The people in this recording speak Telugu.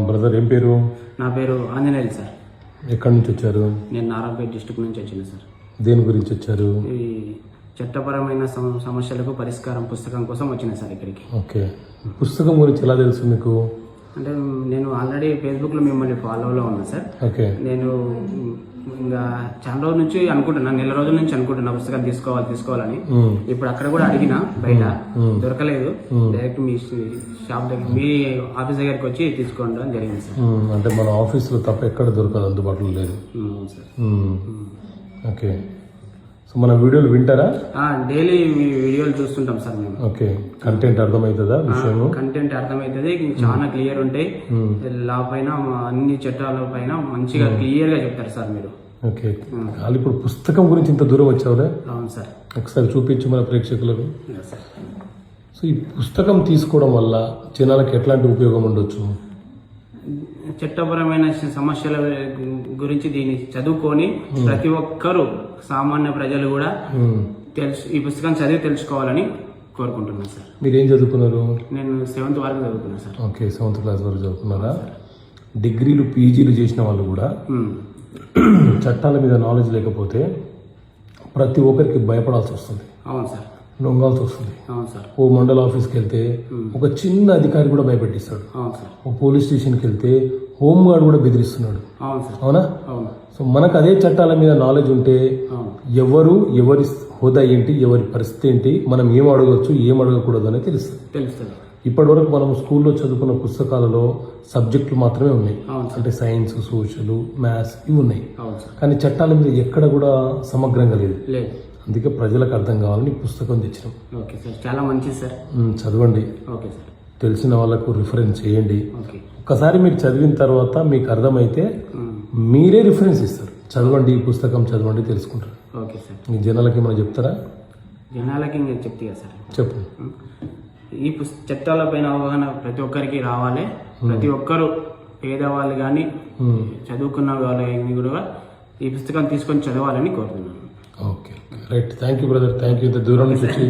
బ్రదర్ ఏం పేరు? నా పేరు ఆంజనేయులు సార్. ఎక్కడి నుంచి వచ్చారు? నేను నారాయణపేట డిస్ట్రిక్ట్ నుంచి వచ్చిన సార్. దేని గురించి వచ్చారు? ఈ చట్టపరమైన సమస్యలకు పరిష్కారం పుస్తకం కోసం వచ్చిన సార్ ఇక్కడికి. ఓకే, పుస్తకం గురించి ఎలా తెలుసు మీకు? అంటే నేను ఆల్రెడీ ఫేస్బుక్లో మిమ్మల్ని ఫాలోలో ఉన్నా సార్. ఓకే, నేను ఇంకా చాలా రోజుల నుంచి అనుకుంటున్నా, నెల రోజుల నుంచి అనుకుంటున్నా పుస్తకం తీసుకోవాలని. ఇప్పుడు అక్కడ కూడా అడిగిన, బయట దొరకలేదు. డైరెక్ట్ మీ షాప్ దగ్గర, మీ ఆఫీస్ దగ్గరికి వచ్చి తీసుకోవడం జరిగింది సార్. అంటే మన ఆఫీస్లో తప్ప ఎక్కడ దొరకదు, అందుబాటులో లేదు సార్. ఓకే, సో మన వీడియోలు వింటారా? డైలీ మీ వీడియోలు చూస్తుంటాం సార్ మేము. ఓకే, కంటెంట్ అర్థమవుతుందా? విషయం కంటెంట్ అర్థమవుతుంది, చాలా క్లియర్ ఉంటాయి. లా పైన అన్ని చట్టాల పైన మంచిగా క్లియర్ గా చెప్తారు సార్ మీరు. ఓకే, ఇప్పుడు పుస్తకం గురించి ఇంత దూరం వచ్చావులే. అవును సార్. ఒకసారి చూపించు మన ప్రేక్షకులకు. సార్, సో ఈ పుస్తకం తీసుకోవడం వల్ల జనాలకు ఎట్లాంటి ఉపయోగం ఉండొచ్చు? చట్టపరమైన సమస్యల గురించి దీన్ని చదువుకొని ప్రతి ఒక్కరూ, సామాన్య ప్రజలు కూడా ఈ పుస్తకం చదివి తెలుసుకోవాలని కోరుకుంటున్నాను సార్. మీరేం చదువుకున్నారు? నేను 7th వరకు చదువుకున్నాను సార్. ఓకే, 7th క్లాస్ వరకు చదువుకున్నారా? డిగ్రీలు పీజీలు చేసిన వాళ్ళు కూడా చట్టాల మీద నాలెడ్జ్ లేకపోతే ప్రతి ఒక్కరికి భయపడాల్సి వస్తుంది. అవును సార్. లొంగాల్సి వస్తుంది. అవును సార్. ఓ మండల ఆఫీస్కి వెళ్తే ఒక చిన్న అధికారి కూడా భయపెట్టిస్తాడు. అవును సార్. ఓ పోలీస్ స్టేషన్కి వెళ్తే హోమ్ గార్డ్ కూడా బెదిరిస్తున్నాడు. అవును సార్. అవునా? అవును. సో మనకు అదే చట్టాల మీద నాలెడ్జ్ ఉంటే ఎవరి హోదా ఏంటి, ఎవరి పరిస్థితి ఏంటి, మనం ఏం అడగవచ్చు, ఏం అడగకూడదు అనేది తెలుస్తుంది. ఇప్పటి వరకు మనం స్కూల్లో చదువుకున్న పుస్తకాలలో సబ్జెక్టులు మాత్రమే ఉన్నాయి. అంటే సైన్స్, సోషల్, మ్యాథ్స్ ఇవి ఉన్నాయి. కానీ చట్టాల మీద ఎక్కడ కూడా సమగ్రంగా లేదు. అందుకే ప్రజలకు అర్థం కావాలని పుస్తకం తెచ్చినాం. ఓకే సార్, చాలా మంచిది సార్. చదవండి. Okay sir. తెలిసిన వాళ్ళకు రిఫరెన్స్ చేయండి. ఒక్కసారి మీరు చదివిన తర్వాత మీకు అర్థమైతే మీరే రిఫరెన్స్ ఇస్తారు. చదవండి, ఈ పుస్తకం చదవండి, తెలుసుకుంటారు. Okay sir. మీ జనాలకి ఏమైనా చెప్తారా? జనాలకి నేను చెప్తా సార్. చెప్పు. ఈ చట్టాల పైన అవగాహన ప్రతి ఒక్కరికి రావాలి. ప్రతి ఒక్కరు, పేదవాళ్ళు కానీ చదువుకున్న వాళ్ళు కూడా ఈ పుస్తకం తీసుకొని చదవాలని కోరుతున్నాను. Okay, right. Thank you brother, thank you. ఇంత దూరం నుంచి వచ్చి